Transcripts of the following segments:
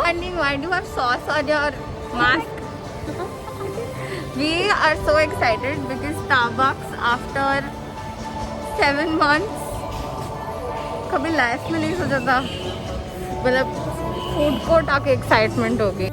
And why do you have sauce on your mask? We are so excited because Starbucks after 7 months कभी life में नहीं सोचा था, मतलब फूड कोर्ट आके एक्साइटमेंट होगी.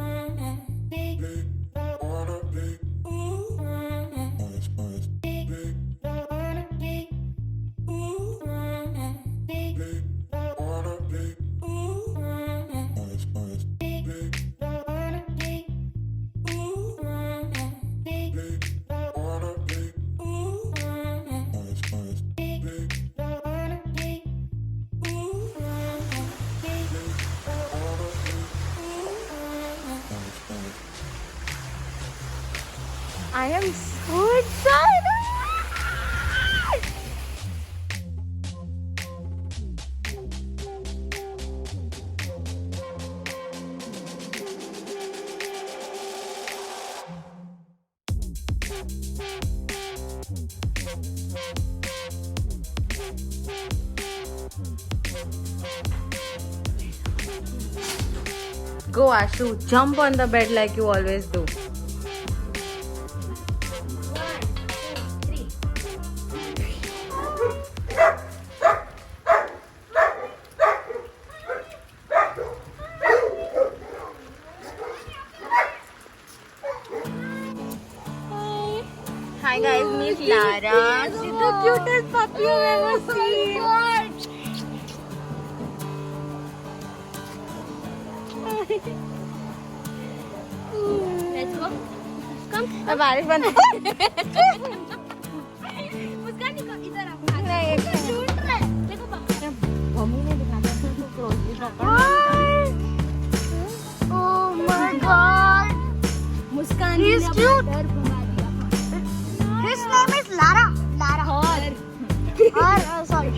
I am so excited! Go Ashu, jump on the bed like you always do. Hi guys, meet Lara. She's the cutest puppy I've ever seen. Let's go. Come. अब बारिश बंद. मुस्कान इधर आओ. नहीं, झूठ रहा है. देखो पापा. मम्मी ने दिखाया था तो क्लोजली पकड़. Oh my God. Muskan He's cute. His name is Lara. Lara. Sorry.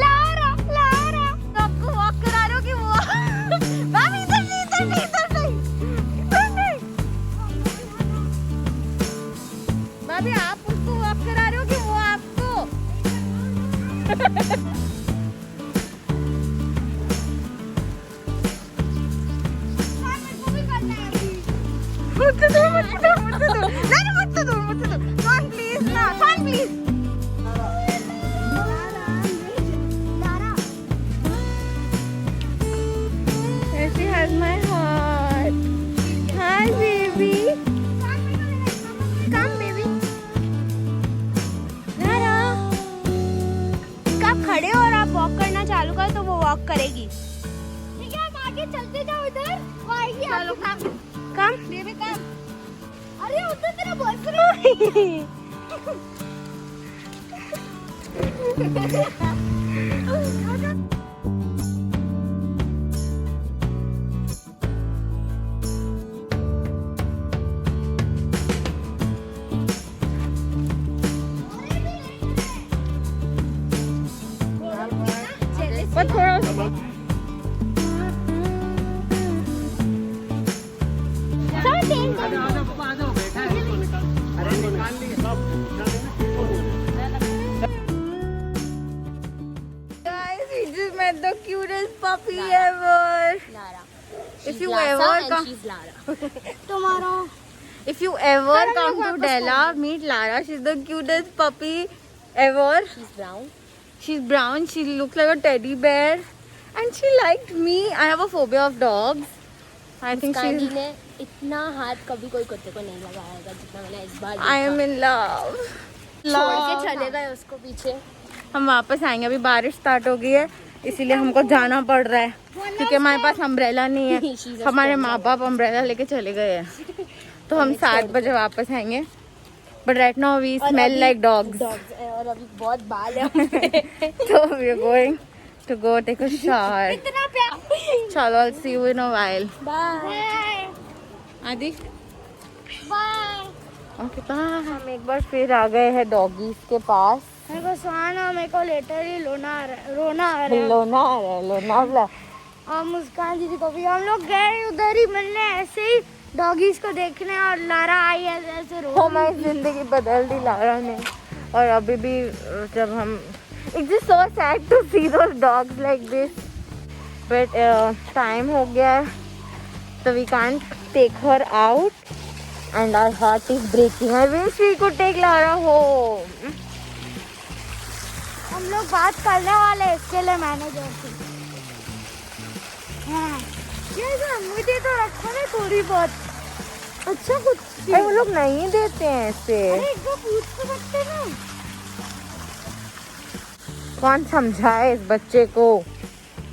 Lara, Lara. तो आपको वॉक करा रहे हो कि वो? मैम इधर नहीं. भाभी आप उसको वॉक करा रहे हो कि वो आपको? मुझसे दो. Son, please, ना. Son, please. She has my heart. Hi, baby. Come, baby. Lara. आप खड़े हो और आप वॉक करना चालू करो तो वो वॉक करेगी. ठीक है, आप आगे चलते जाओ इधर. वो आएगी. चलो, come. कम बेबी कम. अरे उधर तेरा बॉयफ्रेंड. But थोड़ा Guys, we just met the cutest puppy ever. Lara. If you ever come, She's Lara. Tomorrow. if you ever come to Della, meet Lara. She's the cutest puppy ever. She's brown. She's brown. She looks like a teddy bear, and she liked me. I have a phobia of dogs. I think Kandi she's. ने इतना हाथ कभी कोई कुत्ते को नहीं लगाएगा जितना मैंने इस बार I am in love. छोड़ के चले गए उसको पीछे. हम वापस आएंगे. अभी बारिश स्टार्ट हो गई है, इसीलिए हमको जाना पड़ रहा है क्योंकि हमारे पास अम्ब्रेला नहीं है. हमारे माँ बाप अम्ब्रेला लेके चले गए हैं, तो हम 7 बजे वापस आएंगे. But right now we smell like dogs. और अभी बहुत बाल है. So we are going to go take a shower. इतना प्यार. चलो, I'll see you in a while. Bye. Aadi. Bye. Okay bye. हम एक बार फिर आ गए हैं डॉगीज के पास. मेरे को सुहाना, मेरे को लिटरली रोना आ रहा है. रोना आ लोनावला. और मुस्कान दीदी को भी हम लोग गए उधर ही मिलने ऐसे ही डॉगीज को देखने. और लारा आई ऐसे रो. हमारी जिंदगी बदल दी लारा ने. और अभी भी जब हम, it's just so sad to see those dogs like this. but time हो गया है, so we can't take her out and our heart is breaking. I wish we could take Lara home. हम लोग बात करने वाले हैं इसके लिए मैनेजर से। हाँ ये मुझे तो रखो ना थोड़ी बहुत अच्छा कुछ। अरे वो लोग नहीं देते हैं ऐसे। अरे एक बार पूछ तो सकते ना। कौन समझाए इस बच्चे को?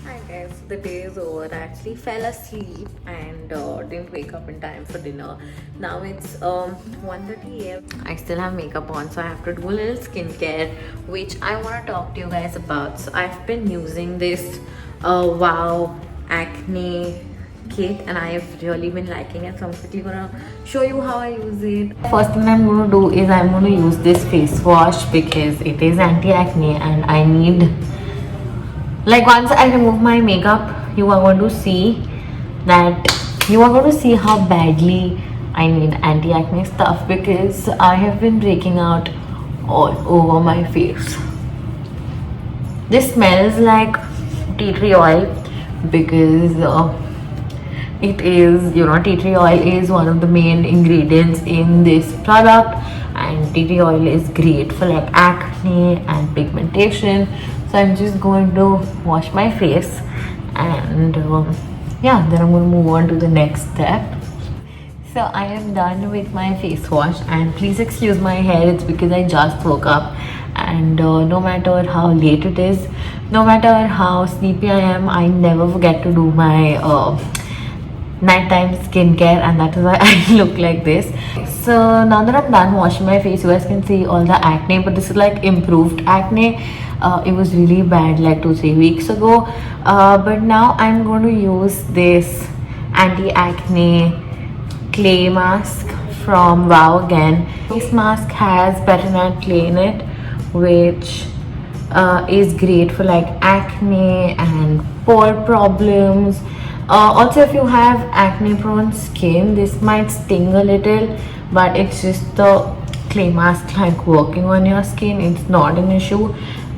Hi guys, the day is over. I actually fell asleep and didn't wake up in time for dinner. Now it's 1:30 a.m. I still have makeup on, so I have to do a little skincare, which I want to talk to you guys about. So I've been using this Wow Acne kit and I have really been liking it, so I'm quickly gonna show you how I use it. First thing I'm gonna do is I'm gonna use this face wash because it is anti-acne and I need, like, once I remove my makeup, you are going to see how badly I need anti-acne stuff because I have been breaking out all over my face. This smells like tea tree oil because it is, tea tree oil is one of the main ingredients in this product, and tea tree oil is great for like acne and pigmentation. So I'm just going to wash my face and yeah, then I'm going to move on to the next step. So I am done with my face wash, and please excuse my hair, it's because I just woke up, and no matter how late it is, no matter how sleepy I am, I never forget to do my nighttime skincare, and that is why I look like this. So now that I'm done washing my face, you guys can see all the acne, but this is like improved acne. It was really bad like 2-3 weeks ago, but now I'm going to use this anti-acne clay mask from Wow again. This mask has betadine clay in it, which is great for like acne and pore problems. Also, if you have acne prone skin, this might sting a little, but it's just the clay mask like working on your skin. It's not an issue.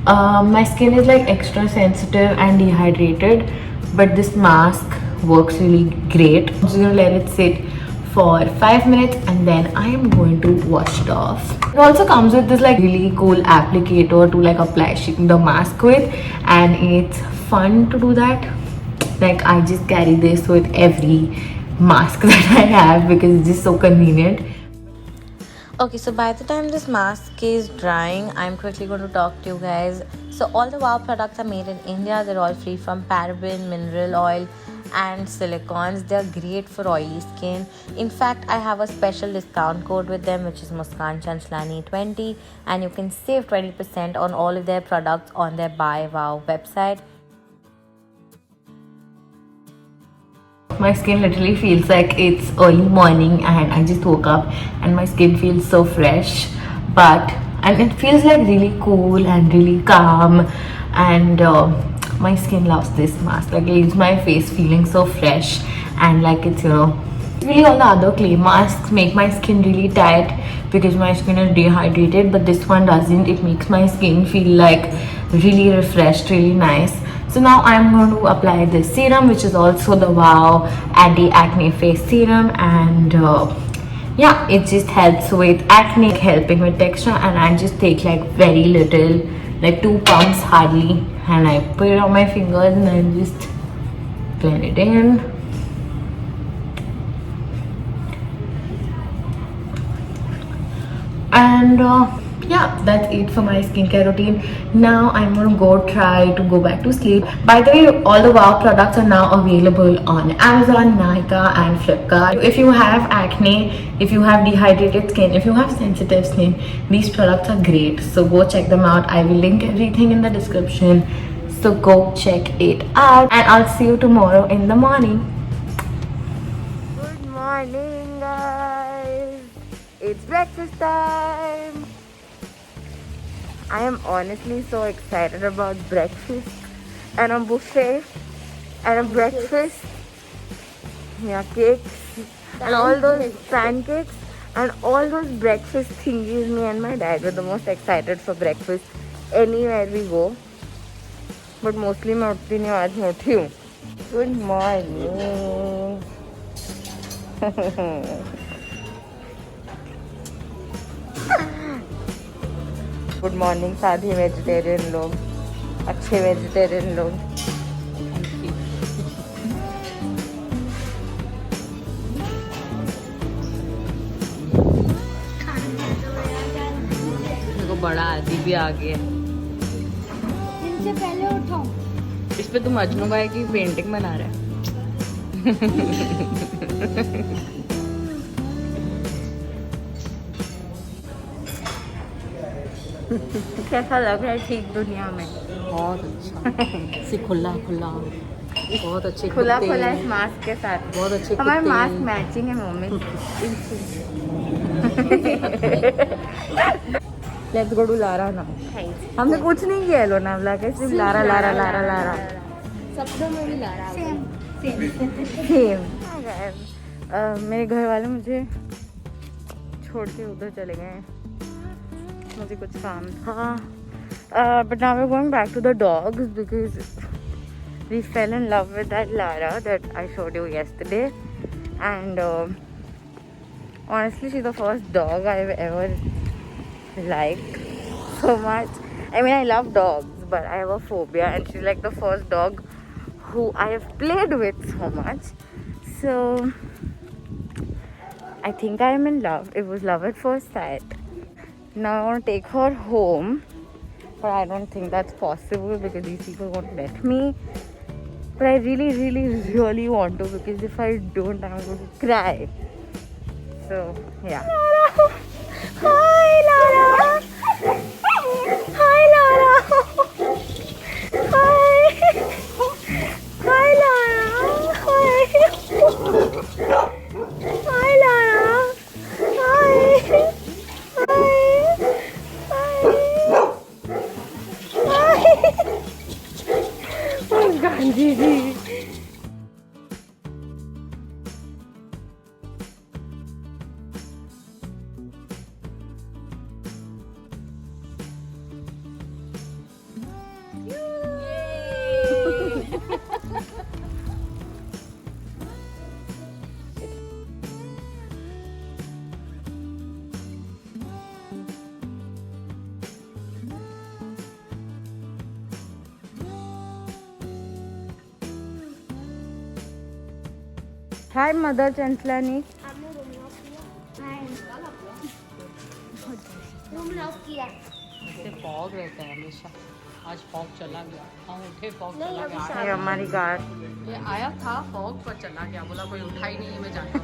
My skin is like extra sensitive and dehydrated, but this mask works really great. I'm just gonna let it sit for 5 minutes and then I am going to wash it off. It also comes with this like really cool applicator to like apply the mask with, and it's fun to do that. Like, I just carry this with every mask that I have because it's just so convenient. Okay, so by the time this mask is drying, I'm quickly going to talk to you guys. So all the Wow products are made in India. They're all free from paraben, mineral oil and silicons. They're great for oily skin. In fact, I have a special discount code with them, which is Muskan Chanchlani 20, and you can save 20% on all of their products on their Buy Wow website. My skin literally feels like it's early morning and I just woke up, and my skin feels so fresh, and it feels like really cool and really calm, and my skin loves this mask. Like, it leaves my face feeling so fresh, and like it's, really all the other clay masks make my skin really tight because my skin is dehydrated, but this one doesn't. It makes my skin feel like really refreshed, really nice. So now I'm going to apply this serum, which is also the Wow Anti-Acne Face Serum, and yeah, it just helps with acne, helping with texture, and I just take like very little, like 2 pumps hardly, and I put it on my fingers and I just blend it in. And yeah, that's it for my skincare routine. Now I'm gonna try to go back to sleep. By the way, all the Wow products are now available on Amazon, Nykaa and Flipkart. If you have acne, if you have dehydrated skin, if you have sensitive skin, these products are great. So go check them out. I will link everything in the description. So go check it out, and I'll see you tomorrow in the morning. Good morning, guys. It's breakfast time. I am honestly so excited about breakfast and a buffet and a breakfast. Yeah, cakes and all those pancakes and all those breakfast thingies. Me and my dad were the most excited for breakfast anywhere we go. But mostly मैं उठती नहीं हूँ, आज मैं उठी हूँ. Good morning. Good morning साधी vegetarian लोग, अच्छे वेजिटेरियन लोग। देखो बड़ा आदि भी आ गया। इनसे पहले उठाओ। इस पे तुम मजनू भाई की पेंटिंग बना रहे हो। कैसा लग रहा है ठीक दुनिया में? बहुत अच्छा। से खुला खुला, बहुत अच्छे खुला कुत्ते। खुला इस मास्क के साथ। बहुत अच्छे हमारे कुत्ते। मास्क मैचिंग है मम्मी। Let's go to Lara now. हमने कुछ नहीं किया लो नाम ला के, सिर्फ लारा लारा लारा लारा। शब्दों में भी ला रहा है। सेम। मेरे घर वाले मुझे छोड़ के उधर चले गए हैं, मुझे कुछ काम था। But now we're going back to the dogs because we fell in love with that Lara that I showed you yesterday, and honestly she's the first dog I've ever liked so much. I mean, I love dogs, but I have a phobia, and she's like the first dog who I have played with so much. So I think I am in love. It was love at first sight. Now I want to take her home, but I don't think that's possible because these people won't let me. But I really, really, really want to, because if I don't, I'm going to cry. So, yeah. Hi, Lara. Hi, Lara. Hi. Hi, Lara. Hi. Hi, Lara. Hi. Hi. Oh, Gandhi ji. Hi, Mother Chanslani. Room lock किया। Fog रहता है हमेशा। आज fog चला गया। हाँ उठे, fog नहीं, चला अभी गया। ये हमारी कार। ये आया था फॉग पर चला गया, बोला कोई उठा ही नहीं है, मैं जाता हूँ।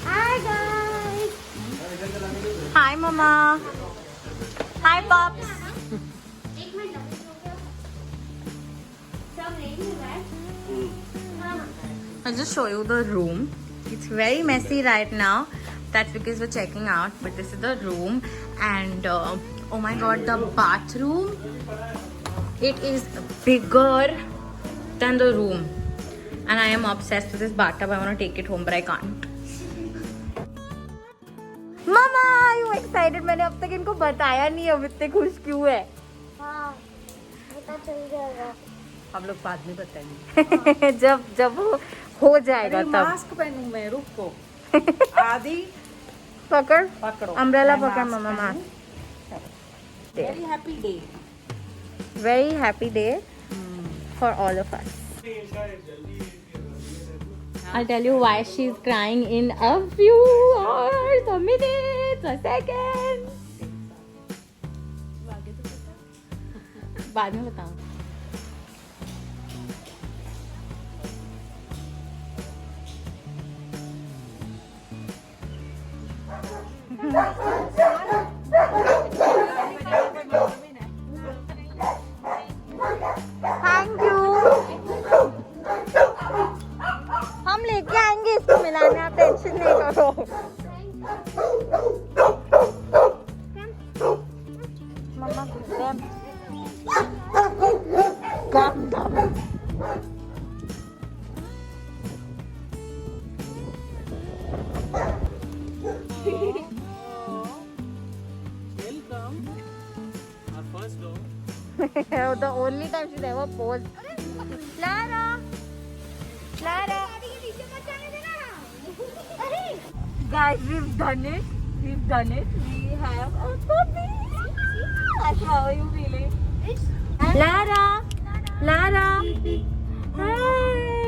Hi guys. Hi, Mama. Hi, Pops. एक मिनट सब नहीं है। हाँ I'll just show you the room. It's very messy right now. That's because we're checking out. But this is the room, and oh my God, the bathroom. It is bigger than the room, and I am obsessed with this bathtub. I want to take it home, but I can't. Mama, are you excited? मैंने अब तक इनको बताया नहीं, अब इतने खुश क्यों है? हाँ पता चल जाएगा। हम लोग बाद में बताएंगे। जब हो जाएगा तब। मास्क पहनूं मैं, रुको। आदि पकड़, पकड़ो, अम्ब्रेला मैं पकड़ मास्क मम्मा। पहनूं। Mask. Very happy day. Very happy day for all of us. I'll tell you why she's crying in a few hours, a minute, a second. बाद में बताऊँ। Thank you. हम लेके आएंगे इसको मिलाने, आप टेंशन नहीं करो। मम्मा The only time she's ever posed. Lara, Lara. Guys, we've done it. We've done it. We have a puppy. How are you feeling? Lara, Lara. Hi.